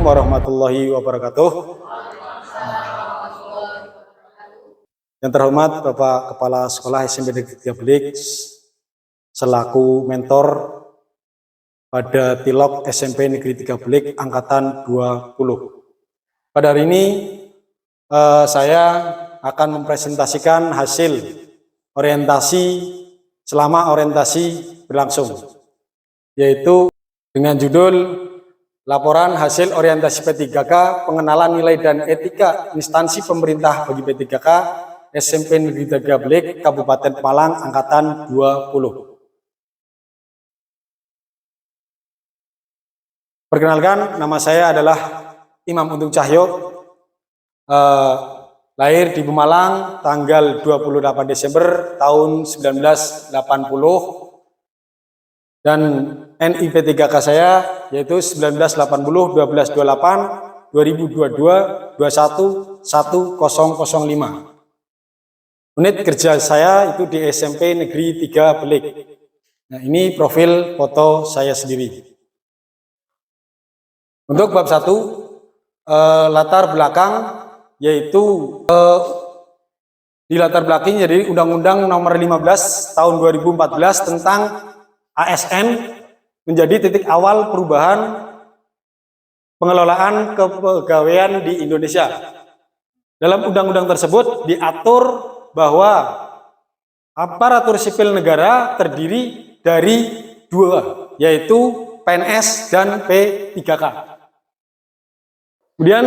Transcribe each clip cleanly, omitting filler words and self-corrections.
Assalamualaikum warahmatullahi wabarakatuh. Yang terhormat Bapak Kepala Sekolah SMP Negeri 3 Belik selaku mentor pada Tilok SMP Negeri 3 Belik Angkatan 20. Pada hari ini saya akan mempresentasikan hasil orientasi selama orientasi berlangsung, yaitu dengan judul Laporan Hasil Orientasi P3K Pengenalan Nilai dan Etika Instansi Pemerintah bagi P3K SMP Negeri 3 Belik Kabupaten Pemalang Angkatan 20. Perkenalkan, nama saya adalah Imam Untung Cahyo, lahir di Pemalang tanggal 28 Desember tahun 1980, dan NI P3K saya yaitu 1980 1228 2022 21 1005. Unit kerja saya itu di SMP Negeri 3 Belik. Nah, ini profil foto saya sendiri. Untuk bab 1, latar belakang, yaitu di latar belakang jadi Undang-Undang Nomor 15 Tahun 2014 tentang ASN menjadi titik awal perubahan pengelolaan kepegawaian di Indonesia. Dalam undang-undang tersebut diatur bahwa aparatur sipil negara terdiri dari dua, yaitu PNS dan P3K. Kemudian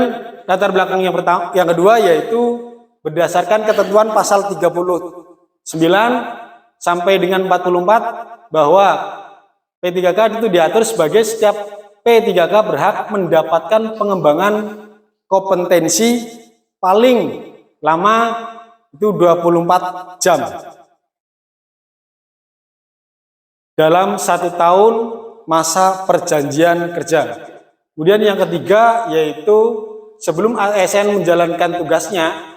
latar belakang yang kedua yaitu berdasarkan ketentuan pasal 39 sampai dengan 44 bahwa P3K itu diatur sebagai setiap P3K berhak mendapatkan pengembangan kompetensi paling lama itu 24 jam dalam 1 tahun masa perjanjian kerja. Kemudian yang ketiga yaitu sebelum ASN menjalankan tugasnya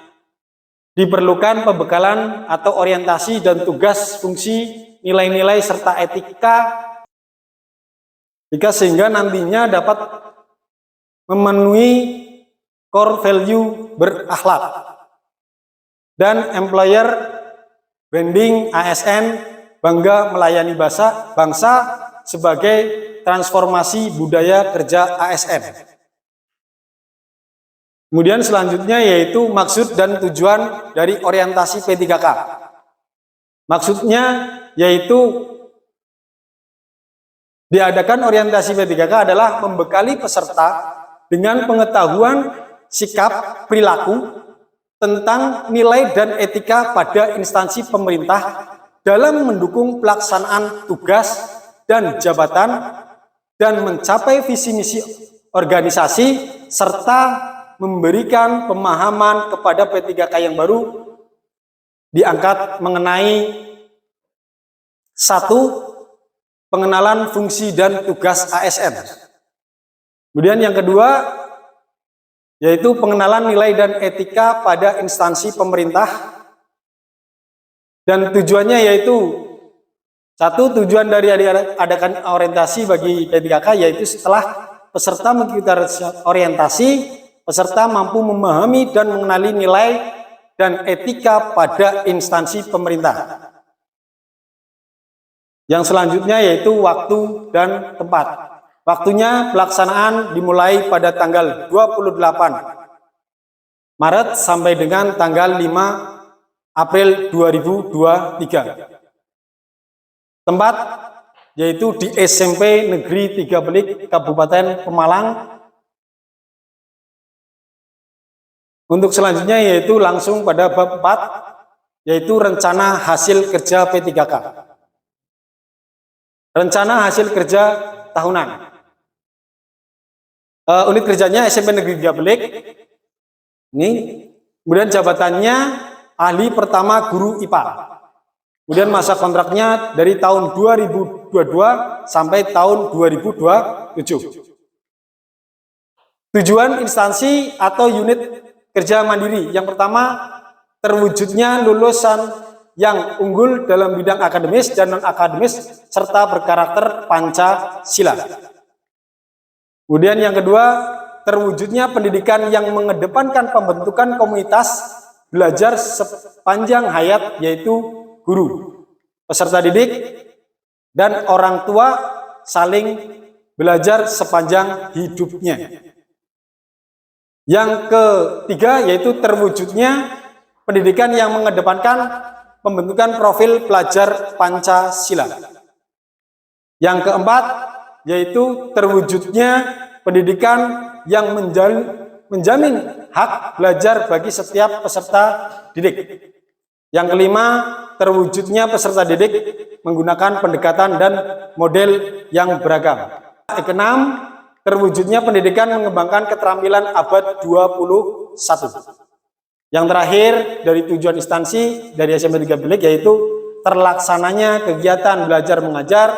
diperlukan pembekalan atau orientasi dan tugas fungsi nilai-nilai serta etika sehingga nantinya dapat memenuhi core value berakhlak. Dan employer branding ASN bangga melayani bangsa sebagai transformasi budaya kerja ASN. Kemudian selanjutnya yaitu maksud dan tujuan dari orientasi P3K. Maksudnya yaitu diadakan orientasi P3K adalah membekali peserta dengan pengetahuan sikap perilaku tentang nilai dan etika pada instansi pemerintah dalam mendukung pelaksanaan tugas dan jabatan dan mencapai visi misi organisasi serta memberikan pemahaman kepada P3K yang baru diangkat mengenai 1. Pengenalan fungsi dan tugas ASN. Kemudian yang kedua yaitu pengenalan nilai dan etika pada instansi pemerintah, dan tujuannya yaitu 1. Tujuan dari adakan orientasi bagi P3K yaitu setelah peserta mengikuti orientasi, peserta mampu memahami dan mengenali nilai dan etika pada instansi pemerintah. Yang selanjutnya yaitu waktu dan tempat. Waktunya pelaksanaan dimulai pada tanggal 28 Maret sampai dengan tanggal 5 April 2023. Tempat yaitu di SMP Negeri 3 Belik Kabupaten Pemalang. Untuk selanjutnya yaitu langsung pada bab 4 yaitu rencana hasil kerja P3K. Rencana hasil kerja tahunan. Unit kerjanya SMP Negeri 3 Belik. Ini. Kemudian jabatannya ahli pertama guru IPA. Kemudian masa kontraknya dari tahun 2022 sampai tahun 2027. Tujuan instansi atau unit kerja mandiri. Yang pertama, terwujudnya lulusan yang unggul dalam bidang akademis dan non-akademis serta berkarakter Pancasila. Kemudian yang kedua, terwujudnya pendidikan yang mengedepankan pembentukan komunitas belajar sepanjang hayat, yaitu guru, peserta didik, dan orang tua saling belajar sepanjang hidupnya. Yang ketiga yaitu terwujudnya pendidikan yang mengedepankan pembentukan profil pelajar Pancasila. Yang keempat yaitu terwujudnya pendidikan yang menjamin hak belajar bagi setiap peserta didik. Yang kelima, terwujudnya peserta didik menggunakan pendekatan dan model yang beragam. Yang keenam, terwujudnya pendidikan mengembangkan keterampilan abad 21. Yang terakhir, dari tujuan instansi dari SMP 3 Bilik yaitu terlaksananya kegiatan belajar mengajar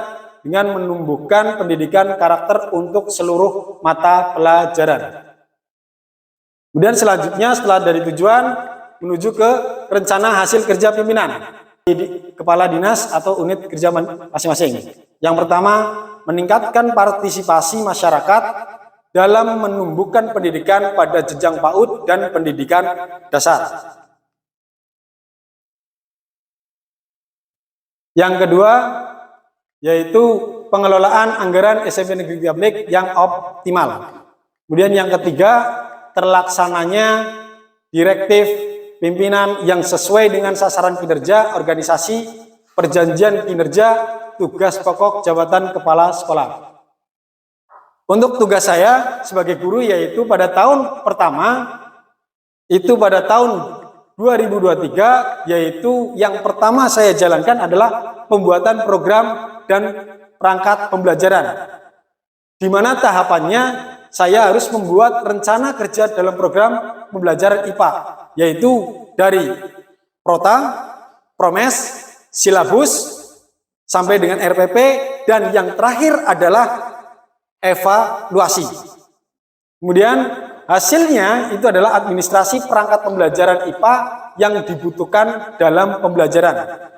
dengan menumbuhkan pendidikan karakter untuk seluruh mata pelajaran. Kemudian selanjutnya setelah dari tujuan menuju ke rencana hasil kerja pimpinan di kepala dinas atau unit kerja masing-masing. Yang pertama, meningkatkan partisipasi masyarakat dalam menumbuhkan pendidikan pada jenjang PAUD dan pendidikan dasar. Yang kedua, yaitu pengelolaan anggaran SMP Negeri 3 Bilik yang optimal. Kemudian yang ketiga, terlaksananya direktif pimpinan yang sesuai dengan sasaran kinerja organisasi, perjanjian kinerja, tugas pokok jabatan kepala sekolah. Untuk tugas saya sebagai guru yaitu pada tahun pertama, itu pada tahun 2023, yaitu yang pertama saya jalankan adalah pembuatan program dan perangkat pembelajaran. Di mana tahapannya saya harus membuat rencana kerja dalam program pembelajaran IPA, yaitu dari Prota, Promes, silabus, sampai dengan RPP, dan yang terakhir adalah evaluasi. Kemudian hasilnya itu adalah administrasi perangkat pembelajaran IPA yang dibutuhkan dalam pembelajaran.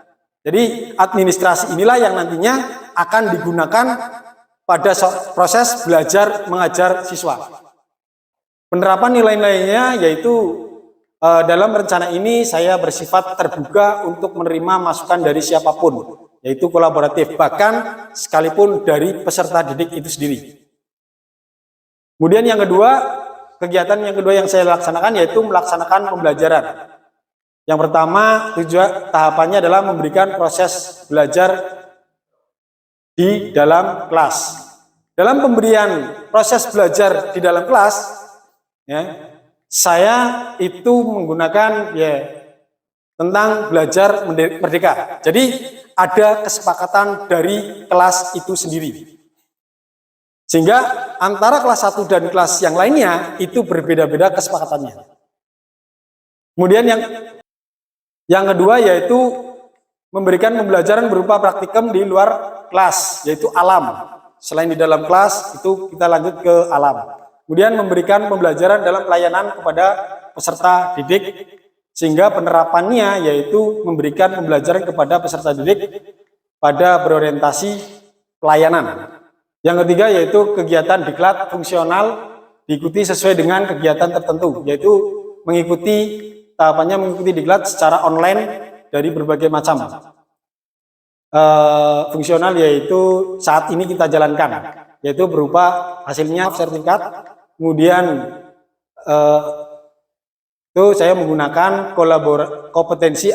Jadi administrasi inilah yang nantinya akan digunakan pada proses belajar mengajar siswa. Penerapan nilai-nilainya yaitu dalam rencana ini saya bersifat terbuka untuk menerima masukan dari siapapun, yaitu kolaboratif, bahkan sekalipun dari peserta didik itu sendiri. Kemudian yang kedua, kegiatan yang kedua yang saya laksanakan yaitu melaksanakan pembelajaran. Yang pertama, tujuan tahapannya adalah memberikan proses belajar di dalam kelas. Dalam pemberian proses belajar di dalam kelas, ya, saya itu menggunakan tentang belajar merdeka. Jadi ada kesepakatan dari kelas itu sendiri. Sehingga antara kelas 1 dan kelas yang lainnya itu berbeda-beda kesepakatannya. Kemudian yang kedua yaitu memberikan pembelajaran berupa praktikum di luar kelas, yaitu alam. Selain di dalam kelas, itu kita lanjut ke alam. Kemudian memberikan pembelajaran dalam pelayanan kepada peserta didik, sehingga penerapannya yaitu memberikan pembelajaran kepada peserta didik pada berorientasi pelayanan. Yang ketiga yaitu kegiatan diklat fungsional diikuti sesuai dengan kegiatan tertentu, yaitu tahapannya mengikuti diklat secara online dari berbagai macam. Fungsional yaitu saat ini kita jalankan, yaitu berupa hasilnya sertifikat. Kemudian itu saya menggunakan kompetensi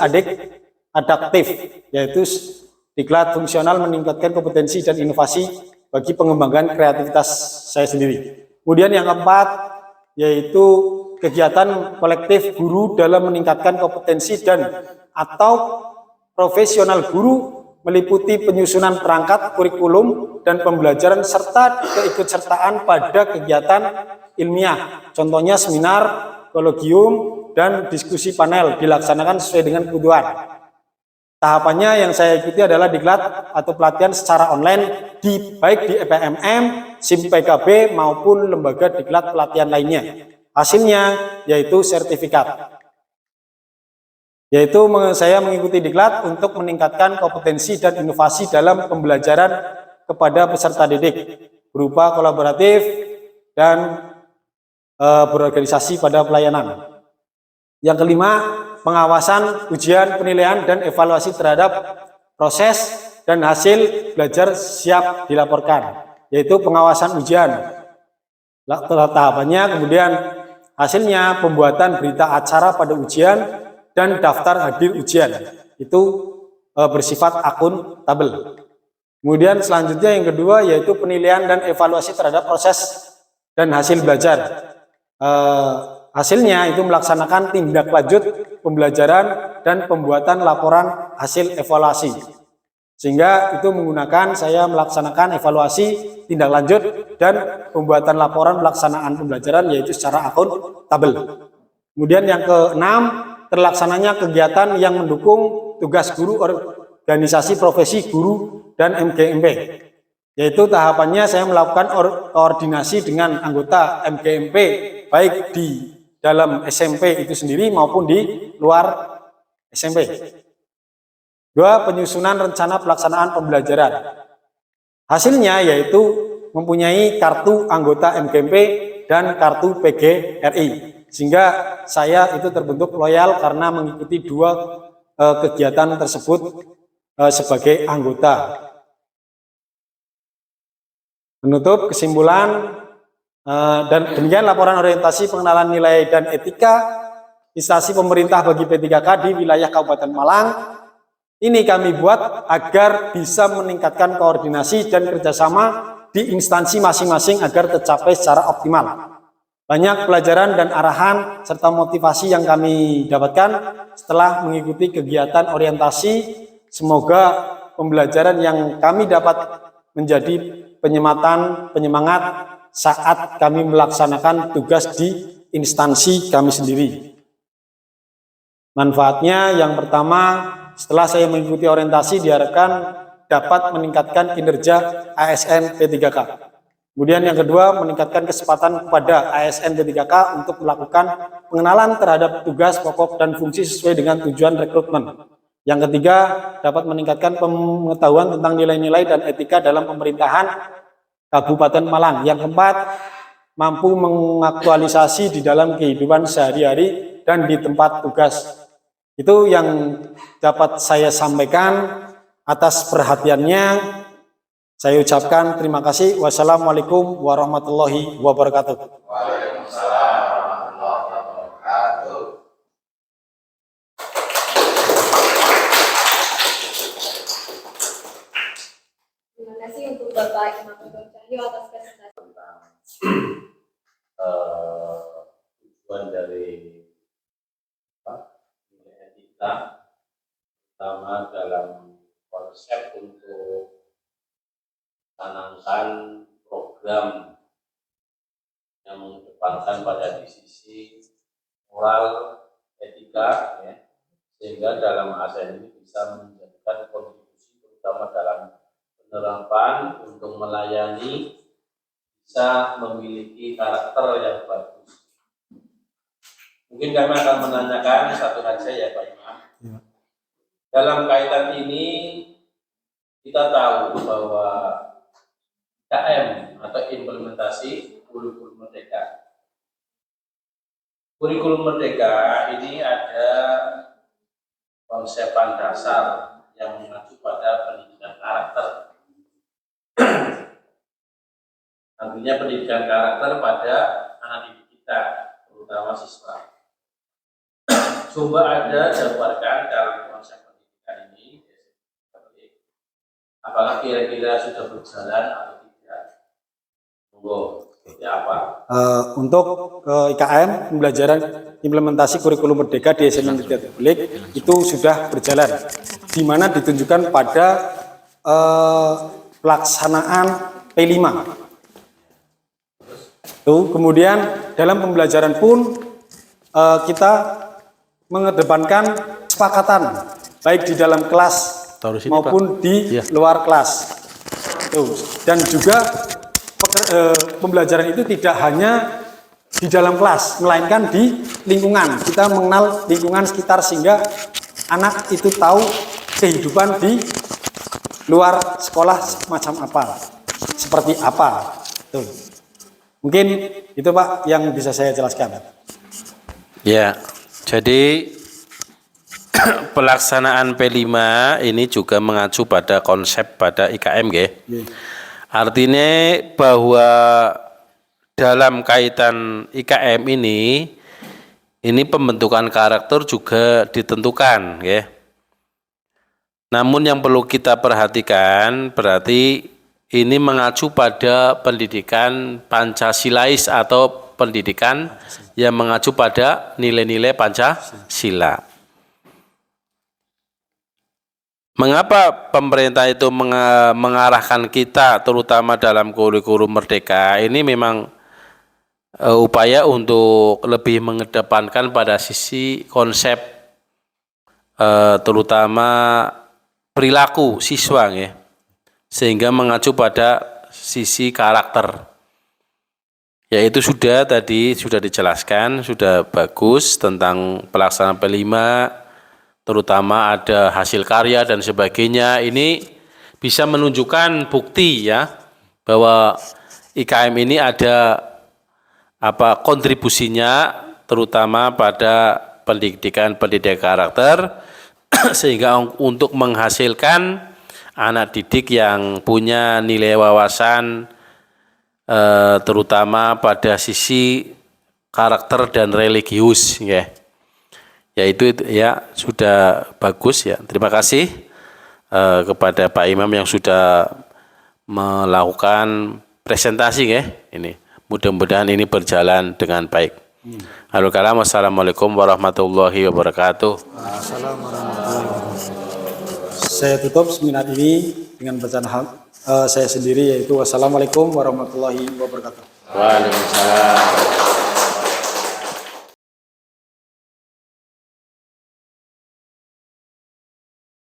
adaptif, yaitu diklat fungsional meningkatkan kompetensi dan inovasi bagi pengembangan kreativitas saya sendiri. Kemudian yang keempat yaitu kegiatan kolektif guru dalam meningkatkan kompetensi dan atau profesional guru, meliputi penyusunan perangkat kurikulum dan pembelajaran serta keikutsertaan pada kegiatan ilmiah. Contohnya seminar, kologium, dan diskusi panel dilaksanakan sesuai dengan kebutuhan. Tahapannya yang saya ikuti adalah diklat atau pelatihan secara online baik di EPMM, SIM PKB maupun lembaga diklat pelatihan lainnya. Hasilnya yaitu sertifikat. Yaitu saya mengikuti diklat untuk meningkatkan kompetensi dan inovasi dalam pembelajaran kepada peserta didik berupa kolaboratif dan berorganisasi pada pelayanan. Yang kelima, pengawasan, ujian, penilaian, dan evaluasi terhadap proses dan hasil belajar siap dilaporkan, yaitu pengawasan ujian. Tahapannya kemudian hasilnya pembuatan berita acara pada ujian dan daftar hadir ujian. Itu bersifat akuntabel. Kemudian selanjutnya yang kedua yaitu penilaian dan evaluasi terhadap proses dan hasil belajar. Hasilnya itu melaksanakan tindak lanjut pembelajaran dan pembuatan laporan hasil evaluasi. Sehingga itu menggunakan saya melaksanakan evaluasi, tindak lanjut, dan pembuatan laporan pelaksanaan pembelajaran yaitu secara akuntabel. Kemudian yang keenam, terlaksananya kegiatan yang mendukung tugas guru organisasi profesi guru dan MGMP. Yaitu tahapannya saya melakukan koordinasi dengan anggota MGMP baik di dalam SMP itu sendiri maupun di luar SMP. Dua, penyusunan rencana pelaksanaan pembelajaran. Hasilnya yaitu mempunyai kartu anggota MGMP dan kartu PGRI. Sehingga saya itu terbentuk loyal karena mengikuti dua kegiatan tersebut sebagai anggota. Menutup kesimpulan dan demikian laporan orientasi pengenalan nilai dan etika instansi pemerintah bagi P3K di wilayah Kabupaten Malang. Ini kami buat agar bisa meningkatkan koordinasi dan kerjasama di instansi masing-masing agar tercapai secara optimal. Banyak pelajaran dan arahan serta motivasi yang kami dapatkan setelah mengikuti kegiatan orientasi. Semoga pembelajaran yang kami dapat menjadi penyemangat saat kami melaksanakan tugas di instansi kami sendiri. Manfaatnya yang pertama, setelah saya mengikuti orientasi diharapkan dapat meningkatkan kinerja ASN P3K. Kemudian yang kedua, meningkatkan kesempatan kepada ASN P3K untuk melakukan pengenalan terhadap tugas pokok dan fungsi sesuai dengan tujuan rekrutmen. Yang ketiga, dapat meningkatkan pengetahuan tentang nilai-nilai dan etika dalam pemerintahan Kabupaten Malang. Yang keempat, mampu mengaktualisasi di dalam kehidupan sehari-hari dan di tempat tugas. Itu yang dapat saya sampaikan. Atas perhatiannya saya ucapkan terima kasih. Wassalamualaikum warahmatullahi wabarakatuh. Waalaikumsalam warahmatullahi wabarakatuh. Terima kasih untuk Bapak Imam Cahyo atas presentasi. Tujuan dari etika, pertama dalam konsep untuk mencanangkan program yang mengedepankan pada di sisi moral, etika, ya, sehingga dalam ASN ini bisa menjadikan kontribusi terutama dalam penerapan untuk melayani bisa memiliki karakter yang bagus. Mungkin kami akan menanyakan satu saja ya Pak Imam. Ya. Dalam kaitan ini kita tahu bahwa KM atau implementasi kurikulum merdeka. Kurikulum merdeka ini ada konsepan dasar yang mengacu pada pendidikan karakter. Artinya pendidikan karakter pada anak didik kita, terutama siswa. Coba ada jabarkan dalam konsep pendidikan ini, apakah kira-kira sudah berjalan atau tidak? Monggo, seperti apa? Untuk IKM, pembelajaran implementasi kurikulum merdeka di SMA Negeri Publik itu sudah berjalan, di mana ditunjukkan pada pelaksanaan P5. Kemudian dalam pembelajaran pun kita mengedepankan kesepakatan baik di dalam kelas maupun di luar kelas. Dan juga pembelajaran itu tidak hanya di dalam kelas, melainkan di lingkungan. Kita mengenal lingkungan sekitar sehingga anak itu tahu kehidupan di luar sekolah macam apa, seperti apa. Mungkin itu Pak yang bisa saya jelaskan. Ya, jadi pelaksanaan P5 ini juga mengacu pada konsep pada IKM, nggih. Artinya bahwa dalam kaitan IKM ini pembentukan karakter juga ditentukan, nggih. Namun yang perlu kita perhatikan berarti ini mengacu pada pendidikan Pancasilais atau pendidikan yang mengacu pada nilai-nilai Pancasila. Mengapa pemerintah itu mengarahkan kita terutama dalam kurikulum Merdeka? Ini memang upaya untuk lebih mengedepankan pada sisi konsep terutama perilaku siswa, ya, sehingga mengacu pada sisi karakter. Yaitu sudah dijelaskan, sudah bagus tentang pelaksanaan P5, terutama ada hasil karya dan sebagainya. Ini bisa menunjukkan bukti, ya, bahwa IKM ini ada kontribusinya terutama pada pendidikan karakter sehingga untuk menghasilkan anak didik yang punya nilai wawasan terutama pada sisi karakter dan religius, ya. Yaitu ya sudah bagus, ya. Terima kasih kepada Pak Imam yang sudah melakukan presentasi, ya. Ini mudah-mudahan ini berjalan dengan baik. Halo kalam, wassalamualaikum warahmatullahi wabarakatuh. Saya tutup seminar ini dengan bacaan saya sendiri, yaitu wassalamualaikum warahmatullahi wabarakatuh. Waalaikumsalam.